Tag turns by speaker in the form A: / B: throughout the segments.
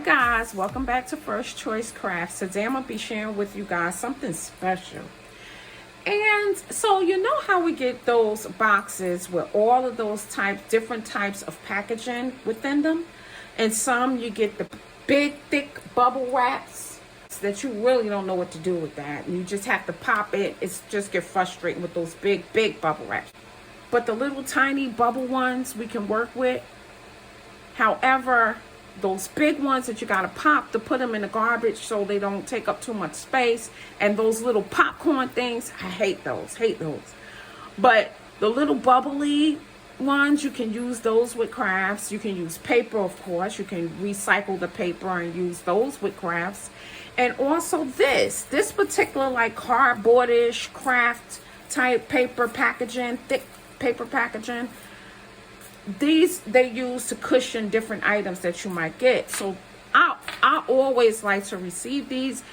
A: guys, welcome back to First Choice Crafts. Today I'm going to be sharing with you guys something special. And so you know how we get those boxes with all of those different types of packaging within them? And some you get the big thick bubble wraps that you really don't know what to do with that. And you just have to pop it. It's just get frustrating with those big bubble wraps. But the little tiny bubble ones we can work with. However, those big ones that you gotta pop to put them in the garbage so they don't take up too much space, and those little popcorn things, I hate those. But the little bubbly ones, you can use those with crafts. You can use paper, of course. You can recycle the paper and use those with crafts. And also this particular like cardboardish craft type paper packaging, thick paper packaging. These they use to cushion different items that you might get. So I always like to receive these,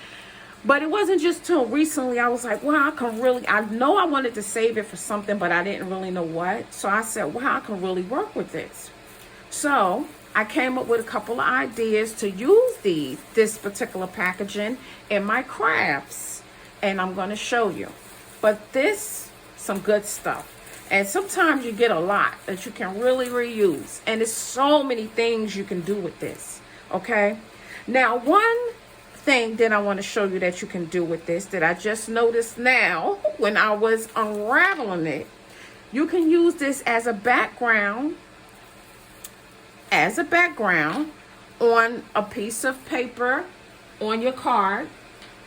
A: but it wasn't just till recently I was like, wow, I know I wanted to save it for something, but I didn't really know what. So I said, wow, I can really work with this. So I came up with a couple of ideas to use this particular packaging in my crafts, and I'm going to show you. But some good stuff. And sometimes you get a lot that you can really reuse. And there's so many things you can do with this. Okay. Now, one thing that I want to show you that you can do with this that I just noticed now when I was unraveling it. You can use this as a background. On a piece of paper on your card.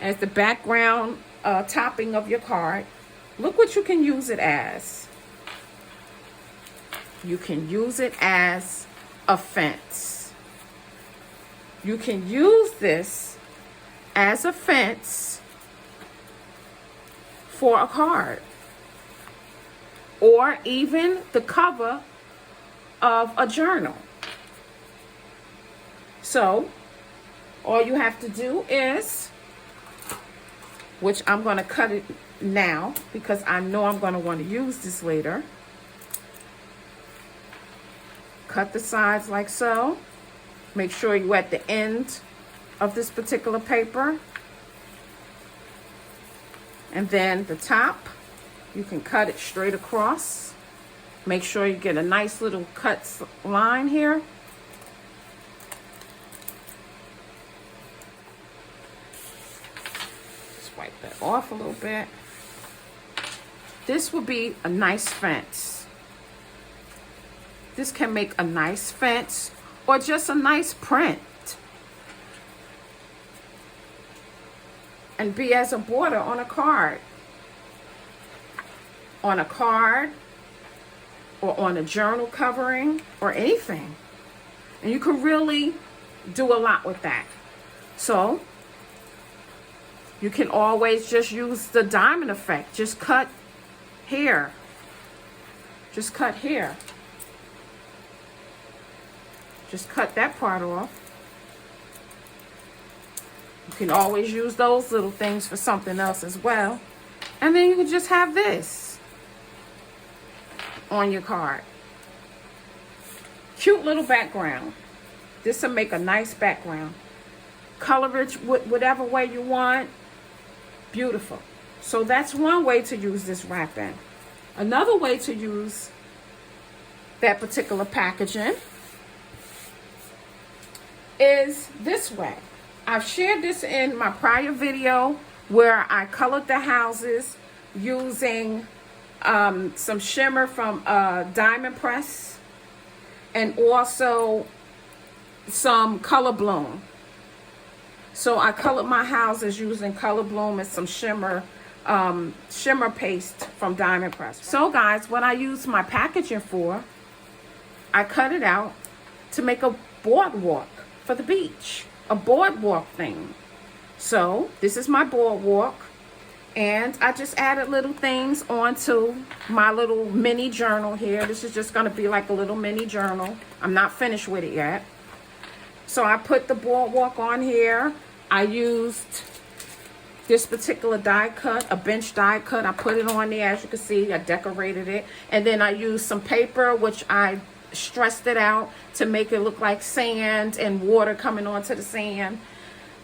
A: As the background topping of your card. Look what you can use it as. You can use it as a fence. You can use this as a fence for a card. Or even the cover of a journal. So, all you have to do is, which I'm going to cut it now because I know I'm going to want to use this later. Cut the sides like so. Make sure you're at the end of this particular paper. And then the top, you can cut it straight across. Make sure you get a nice little cut line here. Just wipe that off a little bit. This will be a nice fence. This can make a nice fence or just a nice print. And be as a border on a card. On a card or on a journal covering or anything. And you can really do a lot with that. So you can always just use the diamond effect. Just cut here. Just cut here. Just cut that part off. You can always use those little things for something else as well. And then you can just have this on your card. Cute little background. This will make a nice background. Color it whatever way you want. Beautiful. So that's one way to use this wrapping. Another way to use that particular packaging is this way. I've shared this in my prior video where I colored the houses using some shimmer from Diamond Press and also some Color Bloom. So I colored my houses using Color Bloom and some shimmer paste from Diamond Press. So guys, what I use my packaging for, I cut it out to make a boardwalk for the beach, a boardwalk thing. So this is my boardwalk, and I just added little things onto my little mini journal here. This is just going to be like a little mini journal. I'm not finished with it yet. So I put the boardwalk on here. I used this particular die cut, a bench die cut. I put it on there, as you can see. I decorated it, and then I used some paper, which I stressed it out to make it look like sand and water coming onto the sand.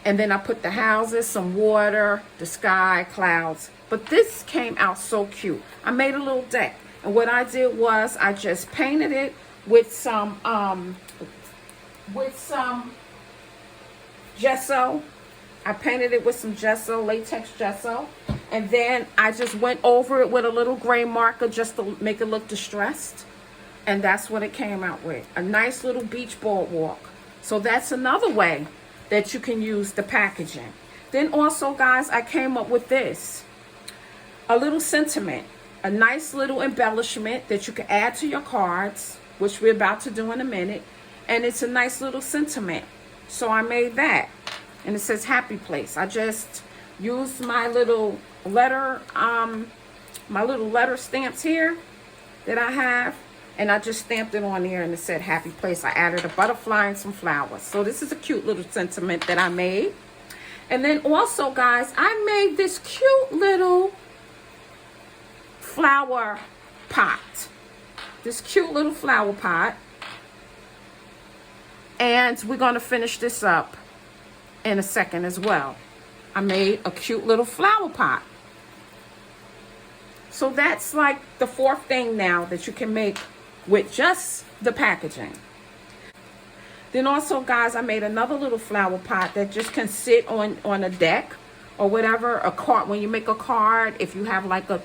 A: And then I put the houses, some water, the sky, clouds. But this came out so cute. I made a little deck. And what I did was I just painted it with some gesso. I painted it with some gesso, latex gesso. And then I just went over it with a little gray marker just to make it look distressed. And that's what it came out with. A nice little beach boardwalk. So that's another way that you can use the packaging. Then also, guys, I came up with this. A little sentiment. A nice little embellishment that you can add to your cards, which we're about to do in a minute. And it's a nice little sentiment. So I made that. And it says happy place. I just used my little letter stamps here that I have. And I just stamped it on here and it said happy place. I added a butterfly and some flowers. So this is a cute little sentiment that I made. And then also, guys, I made this cute little flower pot. This cute little flower pot. And we're going to finish this up in a second as well. I made a cute little flower pot. So that's like the fourth thing now that you can make with just the packaging. Then also, guys, I made another little flower pot that just can sit on a deck or whatever. A card, when you make a card, if you have like a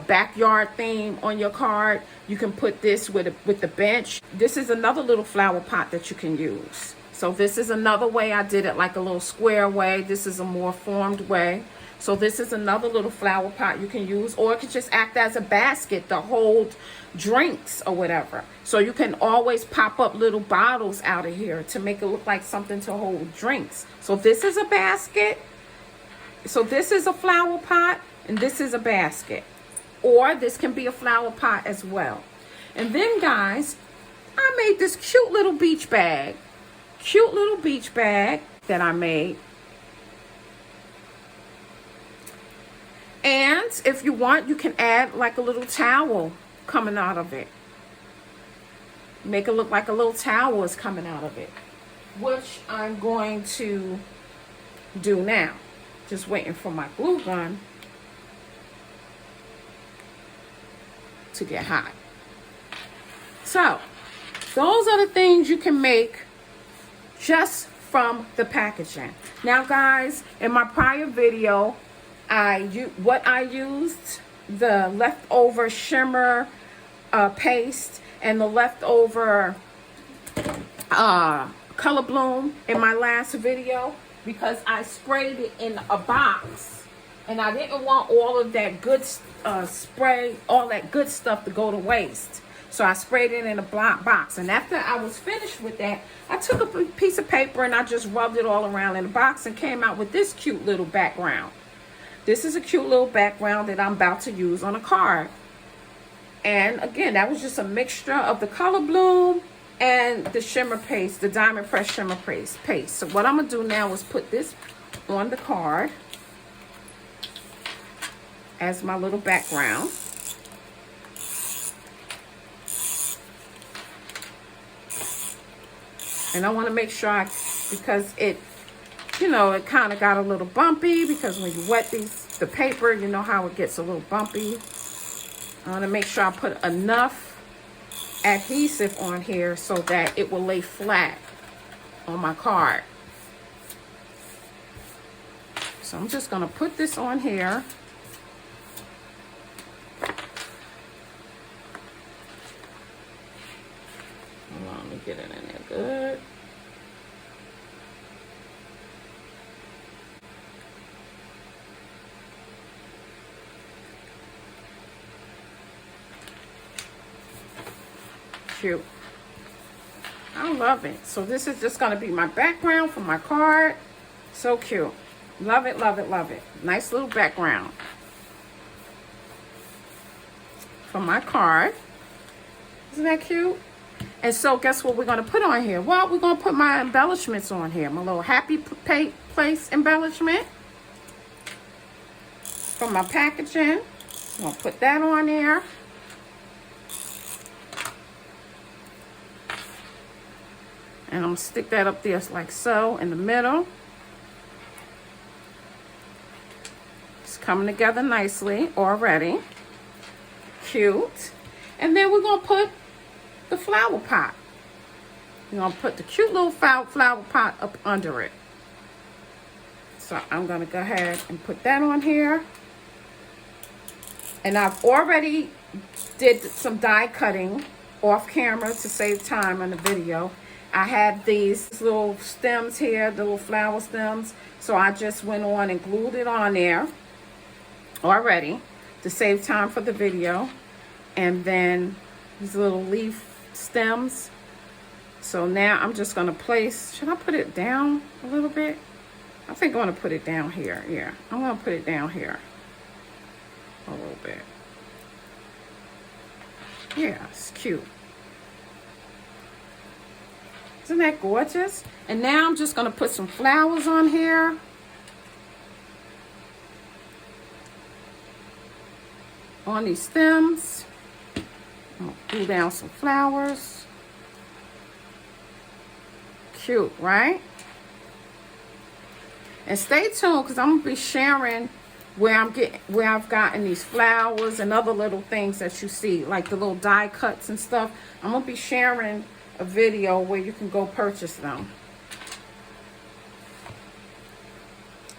A: backyard theme on your card, you can put this with the bench. This is another little flower pot that you can use. So this is another way I did it, like a little square way. This is a more formed way. So this is another little flower pot you can use, or it could just act as a basket to hold drinks or whatever. So you can always pop up little bottles out of here to make it look like something to hold drinks. So this is a basket. So this is a flower pot and this is a basket. Or this can be a flower pot as well. And then, guys, I made this cute little beach bag. Cute little beach bag that I made. And if you want, you can add like a little towel coming out of it. Make it look like a little towel is coming out of it, which I'm going to do now. Just waiting for my glue gun to get hot. So those are the things you can make just from the packaging. Now, guys, in my prior video, I used the leftover shimmer paste and the leftover color bloom in my last video because I sprayed it in a box and I didn't want all of that good spray, all that good stuff to go to waste. So I sprayed it in a box. And after I was finished with that, I took a piece of paper and I just rubbed it all around in the box and came out with this cute little background. This is a cute little background that I'm about to use on a card. And again, that was just a mixture of the color bloom and the shimmer paste, the diamond press shimmer paste. So what I'm going to do now is put this on the card as my little background. And I want to make sure because it, you know, it kind of got a little bumpy because when you wet the paper, you know how it gets a little bumpy. I want to make sure I put enough adhesive on here so that it will lay flat on my card. So I'm just going to put this on here. Hold on, let me get it in there good. Cute. I love it. So this is just going to be my background for my card. So cute. Love it, love it, love it. Nice little background for my card. Isn't that cute? And so guess what we're going to put on here? Well, we're going to put my embellishments on here. My little happy place embellishment from my packaging. I'm going to put that on there. And I'm gonna stick that up there like so in the middle. It's coming together nicely already. Cute. And then we're gonna put the flower pot. We're gonna put the cute little flower pot up under it. So I'm gonna go ahead and put that on here. And I've already did some die cutting off camera to save time on the video. I had these little stems here, the little flower stems. So I just went on and glued it on there already to save time for the video. And then these little leaf stems. So now I'm just gonna place, should I put it down a little bit? I think I wanna put it down here, yeah. I'm gonna put it down here a little bit. Yeah, it's cute. Isn't that gorgeous? And now I'm just gonna put some flowers on here. On these stems. I'm gonna glue down some flowers. Cute, right? And stay tuned because I'm gonna be sharing where I've gotten these flowers and other little things that you see, like the little die cuts and stuff. I'm gonna be sharing a video where you can go purchase them.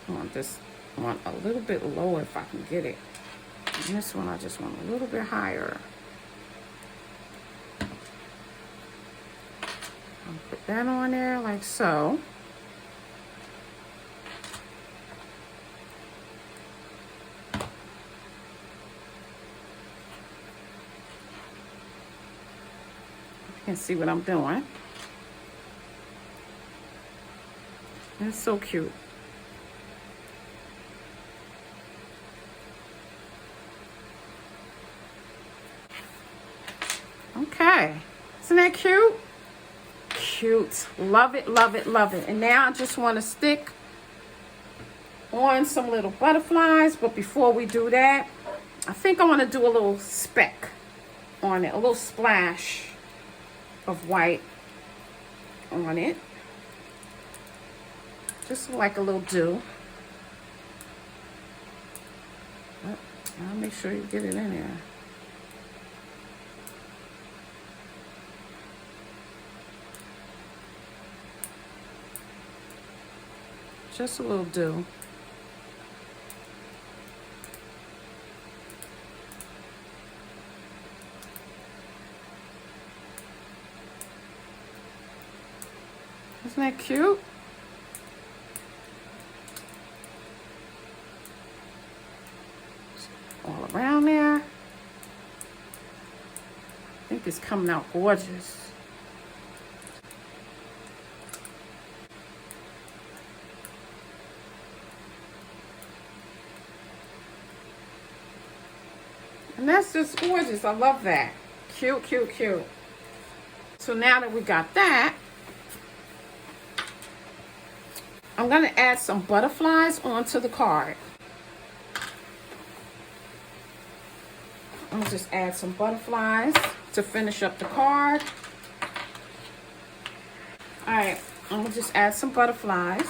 A: I want this one a little bit lower if I can get it. And this one I just want a little bit higher. I'll put that on there like so. You can see what I'm doing. It's so cute. Okay, isn't that cute? Cute. Love it, love it, love it. And now I just want to stick on some little butterflies. But before we do that, I think I want to do a little speck on it, a little splash of white on it, just like a little dew. I'll make sure you get it in there. Just a little dew. Isn't that cute? All around there. I think it's coming out gorgeous. And that's just gorgeous. I love that. Cute, cute, cute. So now that we got that, I'm going to add some butterflies onto the card. I'm going to just add some butterflies to finish up the card. All right, I'm going to just add some butterflies.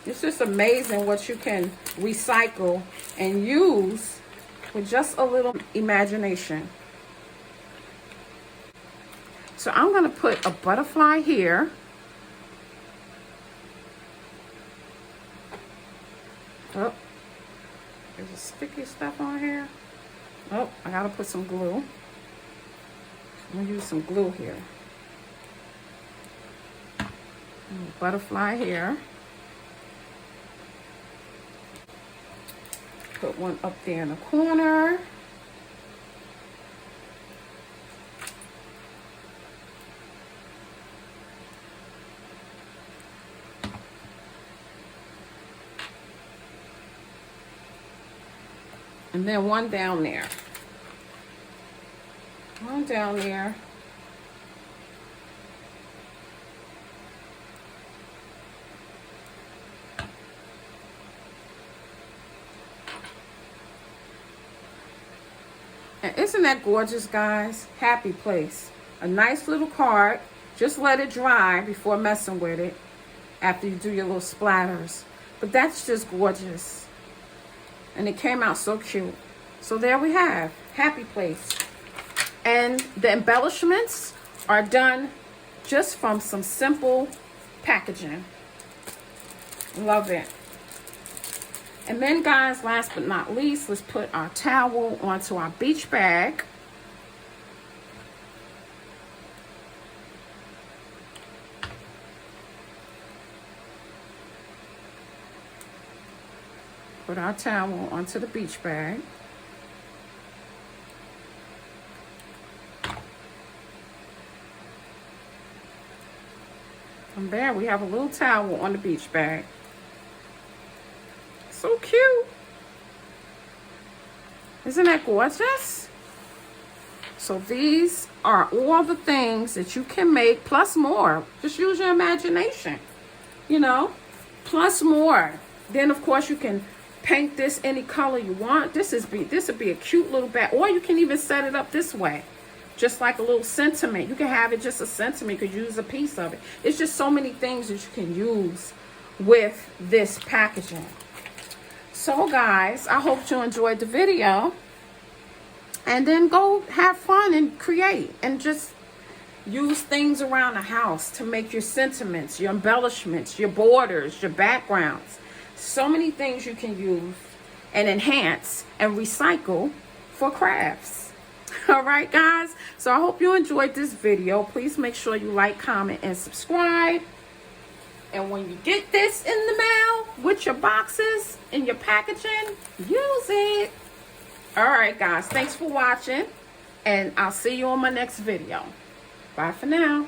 A: It's just amazing what you can recycle and use with just a little imagination. So I'm going to put a butterfly here. Oh, there's a sticky stuff on here. Oh, I got to put some glue. I'm going to use some glue here. Butterfly here. Put one up there in the corner. And then one down there. One down there. And isn't that gorgeous, guys? Happy place. A nice little card. Just let it dry before messing with it after you do your little splatters. But that's just gorgeous. And it came out so cute. So there we have Happy Place. And the embellishments are done just from some simple packaging. Love it. And then, guys, last but not least, let's put our towel onto our beach bag. Put our towel onto the beach bag. And there we have a little towel on the beach bag. So cute. Isn't that gorgeous? So these are all the things that you can make, plus more. Just use your imagination, you know, plus more. Then, of course, you can paint this any color you want. This would be a cute little bag. Or you can even set it up this way. Just like a little sentiment. You can have it just a sentiment. You could use a piece of it. It's just so many things that you can use with this packaging. So, guys, I hope you enjoyed the video. And then go have fun and create. And just use things around the house to make your sentiments, your embellishments, your borders, your backgrounds. So many things you can use and enhance and recycle for crafts. All right, guys. So I hope you enjoyed this video. Please make sure you like, comment, and subscribe. And when you get this in the mail with your boxes and your packaging, use it. All right, guys. Thanks for watching. And I'll see you on my next video. Bye for now.